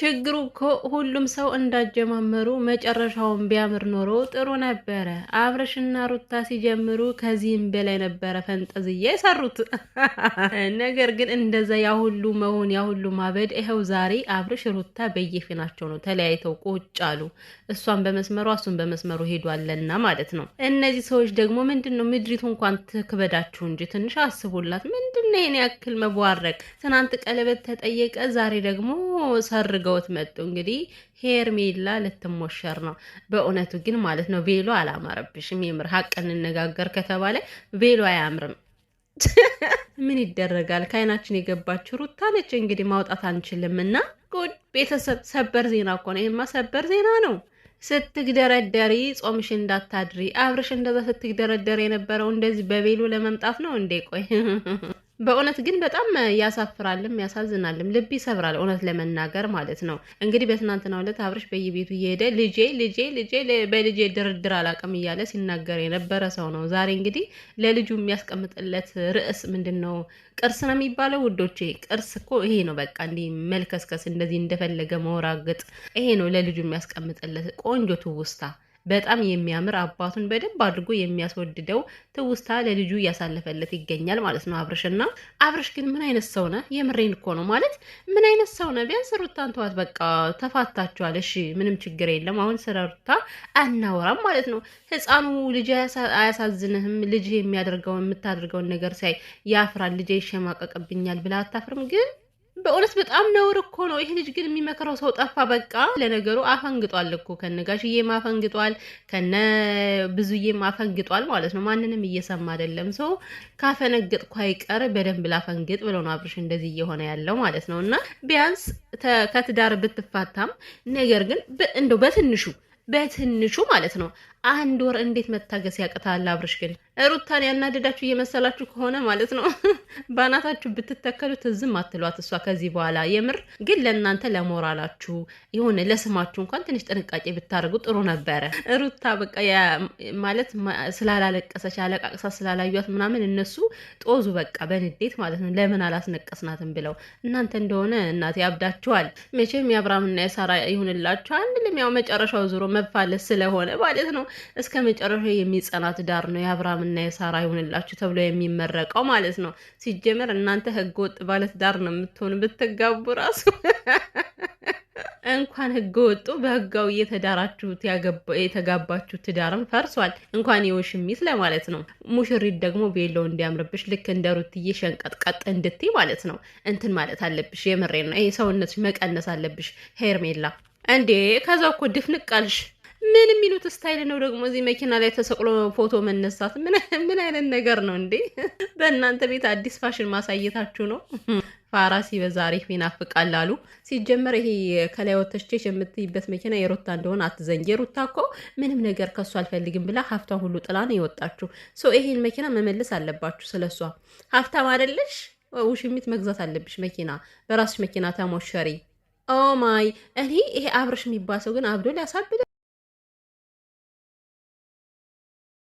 ችግሩ እኮ ሁሉም ሰው እንዳጀማመሩ መጨረሻውን ቢያምር ኖሮ ጥሩ ነበረ። አብርሽና ሩታ ሲጀምሩ ከዚህም በላይ ነበረ ፈንጠዝያ የሰሩት። ነገር ግን እንደዛ ያሁሉ መሆን ያሁሉ ማበድ፣ ይኸው ዛሬ አብርሽ ሩታ በየፊናቸው ነው ተለያይተው ቁጭ አሉ። እሷን በመስመሯ እሱን በመስመሩ ሄዷለና ማለት ነው። እነዚህ ሰዎች ደግሞ ምንድን ነው ምድሪቱ እንኳን ትክበዳችሁ እንጂ ትንሽ አስቡላት። ምንድን ነው ይሄን ያክል መቧረቅ? ትናንት ቀለበት ተጠየቀ፣ ዛሬ ደግሞ ሰርገውት መጡ። እንግዲህ ሄርሜላ ልትሞሸር ነው። በእውነቱ ግን ማለት ነው ቬሎ አላማረብሽም። የምር ሀቅ እንነጋገር ከተባለ ቬሎ አያምርም። ምን ይደረጋል? ከአይናችን የገባችው ሩታ ነች። እንግዲህ ማውጣት አንችልም እና ጉድ ቤተሰብ። ሰበር ዜና እኮ ነው ይሄማ፣ ሰበር ዜና ነው። ስትግደረደሪ ጾምሽ እንዳታድሪ። አብርሽ እንደዛ ስትግደረደሪ የነበረው እንደዚህ በቬሎ ለመምጣት ነው እንዴ? ቆይ በእውነት ግን በጣም ያሳፍራልም ያሳዝናልም፣ ልብ ይሰብራል። እውነት ለመናገር ማለት ነው። እንግዲህ በትናንትናው ዕለት አብርሽ በየቤቱ እየሄደ ልጄ በልጄ ድርድር አላውቅም እያለ ሲናገር የነበረ ሰው ነው። ዛሬ እንግዲህ ለልጁ የሚያስቀምጥለት ርዕስ ምንድን ነው? ቅርስ ነው የሚባለው ውዶቼ። ቅርስ እኮ ይሄ ነው። በቃ እንዲህ መልከስከስ፣ እንደዚህ እንደፈለገ መወራገጥ፣ ይሄ ነው ለልጁ የሚያስቀምጥለት ቆንጆ ትውስታ። በጣም የሚያምር አባቱን በደንብ አድርጎ የሚያስወድደው ትውስታ ለልጁ እያሳለፈለት ይገኛል ማለት ነው አብርሽና። አብርሽ ግን ምን አይነት ሰው ነህ? የምሬን እኮ ነው ማለት ምን አይነት ሰው ነህ? ቢያንስ ሩታን ተዋት፣ በቃ ተፋታችኋል። እሺ ምንም ችግር የለም። አሁን ስለ ሩታ አናወራም ማለት ነው። ህፃኑ ልጅ አያሳዝንህም? ልጅ የምታደርገውን ነገር ሳይ ያፍራል። ልጅ ይሸማቀቅብኛል ብላ አታፍርም? ግን በእውነት በጣም ነውር እኮ ነው። ይሄ ልጅ ግን የሚመክረው ሰው ጠፋ። በቃ ለነገሩ አፈንግጧል እኮ ከነ ጋሽዬም አፈንግጧል፣ ከነ ብዙዬም አፈንግጧል ማለት ነው። ማንንም እየሰማ አይደለም። ሰው ካፈነገጥኩ አይቀር በደንብ ላፈንግጥ ብሎ ነው አብርሽ እንደዚህ እየሆነ ያለው ማለት ነው። እና ቢያንስ ከትዳር ብትፋታም ነገር ግን እንደው በትንሹ ማለት ነው አንድ ወር እንዴት መታገስ ያቅታል? አብርሽ ግን ሩታን ያናደዳችሁ እየመሰላችሁ ከሆነ ማለት ነው ባናታችሁ ብትተከሉ ትዝም አትሏት እሷ ከዚህ በኋላ። የምር ግን ለእናንተ ለሞራላችሁ የሆነ ለስማችሁ እንኳን ትንሽ ጥንቃቄ ብታደርጉ ጥሩ ነበረ። ሩታ በቃ ማለት ስላላለቀሰች አለቃቅሳ ስላላዩት ምናምን እነሱ ጦዙ በቃ በንዴት ማለት ነው። ለምን አላስነቀስናትም ብለው እናንተ እንደሆነ እናቴ ያብዳችኋል። መቼም የአብርሃምና የሳራ ይሁንላችሁ አንልም። ያው መጨረሻው ዙሮ መፋለስ ስለሆነ ማለት ነው። እስከ መጨረሻው የሚጸና ትዳር ነው የአብርሃምና የሳራ ይሁንላችሁ ተብሎ የሚመረቀው ማለት ነው። ሲጀመር እናንተ ህገወጥ ባለትዳር ነው የምትሆኑ ብትጋቡ ራሱ እንኳን ህገ ወጡ በህጋው እየተዳራችሁት የተጋባችሁ ትዳርም ፈርሷል። እንኳን የውሽሚት ለማለት ነው። ሙሽሪት ደግሞ ቤለው እንዲያምርብሽ ልክ እንደ ሩትዬ ሸንቀጥቀጥ እንድትይ ማለት ነው እንትን ማለት አለብሽ። የምሬን ነው። ይሄ ሰውነትሽ መቀነስ አለብሽ ሄርሜላ። እንዴ ከዛው እኮ ድፍንቅ አልሽ። ምን የሚሉት ስታይል ነው ደግሞ እዚህ መኪና ላይ ተሰቅሎ ፎቶ መነሳት? ምን አይነት ነገር ነው እንዴ? በእናንተ ቤት አዲስ ፋሽን ማሳየታችሁ ነው። ፋራ ሲበዛ አሪፍ ይናፍቃል አሉ። ሲጀመር ይሄ ከላይ ወተሽቼሽ የምትይበት መኪና የሩታ እንደሆነ አትዘንጊ። የሩታ እኮ ምንም ነገር ከሱ አልፈልግም ብላ ሀብቷን ሁሉ ጥላ ነው የወጣችሁ። ይሄን መኪና መመለስ አለባችሁ። ስለሷ ሀብታም አይደለሽ? ውሽሚት መግዛት አለብሽ መኪና። በራስሽ መኪና ተሞሸሪ። ኦ ማይ እኔ ይሄ አብርሽ የሚባል ሰው ግን አብዶ ሊያሳብደ